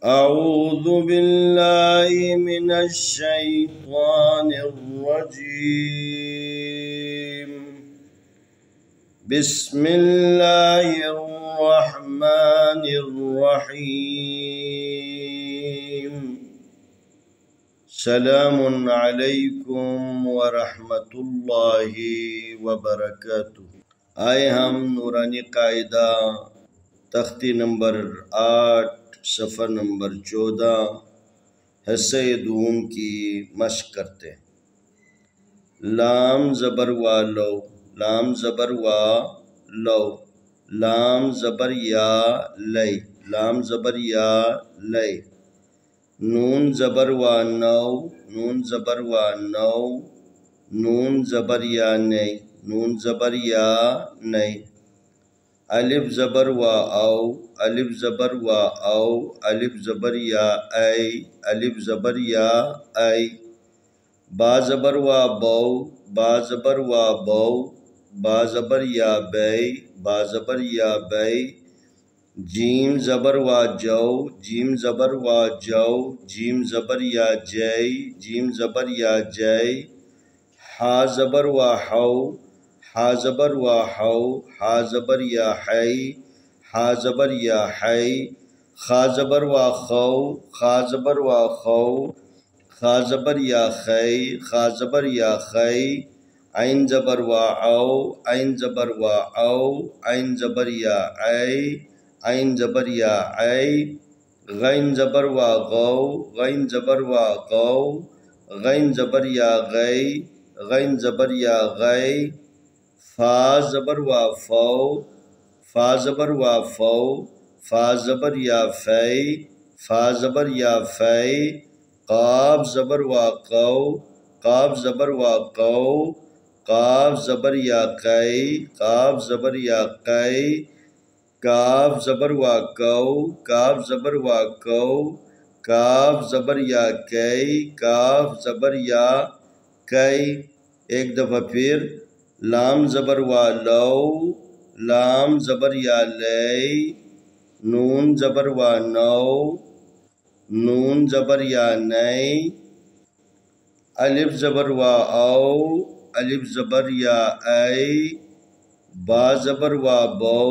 أعوذ بالله من الشيطان الرجيم. بسم الله الرحمن الرحيم. سلام عليكم ورحمة الله وبركاته. آئے ہم نورانی قاعدہ تختی نمبر 8 صفحہ نمبر 14 حصہ دوم کی مشق کرتے ہیں۔ لام زبر وا لو، لام زبر وا لو، لام زبر یا لئی، لام زبر یا لئی، نون زبر وا نو، نون زبر وا نو، نون زبر یا نئی، نون زبر یا نئی، الف زبر وا او، الف زبر وا او، الف زبر یا ای، الف زبر یا ای، با زبر وا بو، با زبر وا بو، با زبر یا بی، با زبر یا بی، جیم زبر وا جو، جیم زبر وا جو، جیم زبر یا جی، جیم زبر یا جی، ہا زبر وا ہو، ہا زبر وا ہو، ہا زبر یا حی، ہا زبر یا حی، خا زبر وا خو، خا زبر وا خو، خا زبر یا خی، خا زبر یا خی، عین زبر وا او، عین زبر وا او، عین زبر یا ای، عین زبر یا ای، غین زبر وا غو، غین زبر وا غو، غین زبر یا غی، غین زبر یا غی، فا زبر وا فو، فا زبر وا فو، فا زبر یا فی، فا زبر یا فی، قاف زبر وا قو، قاف زبر وا قو، قاف زبر یا قی، قاف زبر یا قی، کاف زبر وا کو، کاف زبر وا کو، کاف زبر یا کی، کاف زبر یا کی، ایک دفعہ پھر لام زبر وا لو، لام زبر یا لئی، نون زبر وا نو، نون زبر یا نئی، الف زبر وا او، الف زبر یا ای، با زبر وا بو،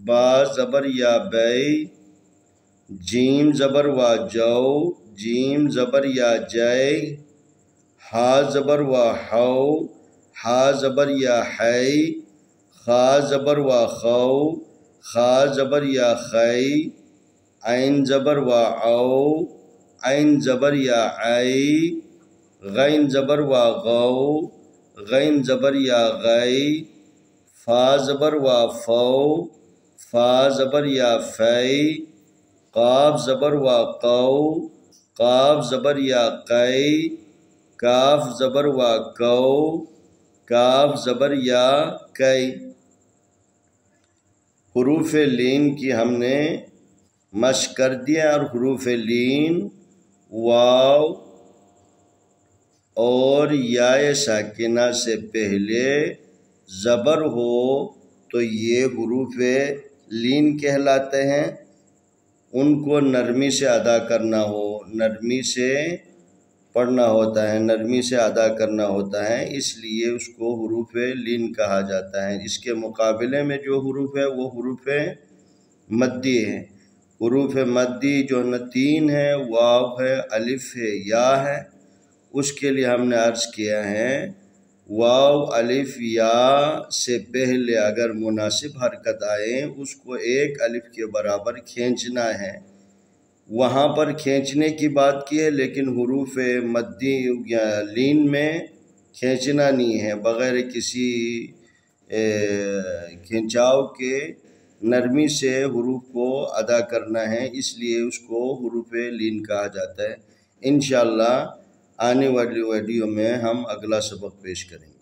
با زبر یا بی، جیم زبر وا جو، جیم زبر یا جی، ہا زبر وا ہو، ہا زبر یا حی، خا زبر وا خو، خا زبر یا خی، عین زبر وا او، عین زبر یا ای، غین زبر وا غو، غین زبر یا غی، فا زبر وا فو، فا زبر یا فی، قاف زبر وا قو، قاف زبر یا قی، کاف زبر وا کو، کاف زبر یا کی۔ حروف لین کی ہم نے مشق کر دیا، اور حروف لین واو اور یا ساکنہ سے پہلے زبر ہو تو یہ حروف لین کہلاتے ہیں۔ ان کو نرمی سے ادا کرنا ہو، نرمی سے پڑھنا ہوتا ہے، نرمی سے ادا کرنا ہوتا ہے، اس لیے اس کو حروف لین کہا جاتا ہے۔ اس کے مقابلے میں جو حروف ہے وہ حروف مدی ہے۔ حروف مدی جو 3 ہے، واو ہے، الف ہے، یا ہے، اس کے لیے ہم نے عرض کیا ہے واو الف یا سے پہلے اگر مناسب حرکت آئے اس کو 1 الف کے برابر کھینچنا ہے۔ وہاں پر کھینچنے کی بات کی ہے، لیکن حروف مدی یا لین میں کھینچنا نہیں ہے، بغیر کسی کھینچاؤ کے نرمی سے حروف کو ادا کرنا ہے، اس لیے اس کو حروف لین کہا جاتا ہے۔ انشاءاللہ آنے والی ویڈیو میں ہم اگلا سبق پیش کریں گے۔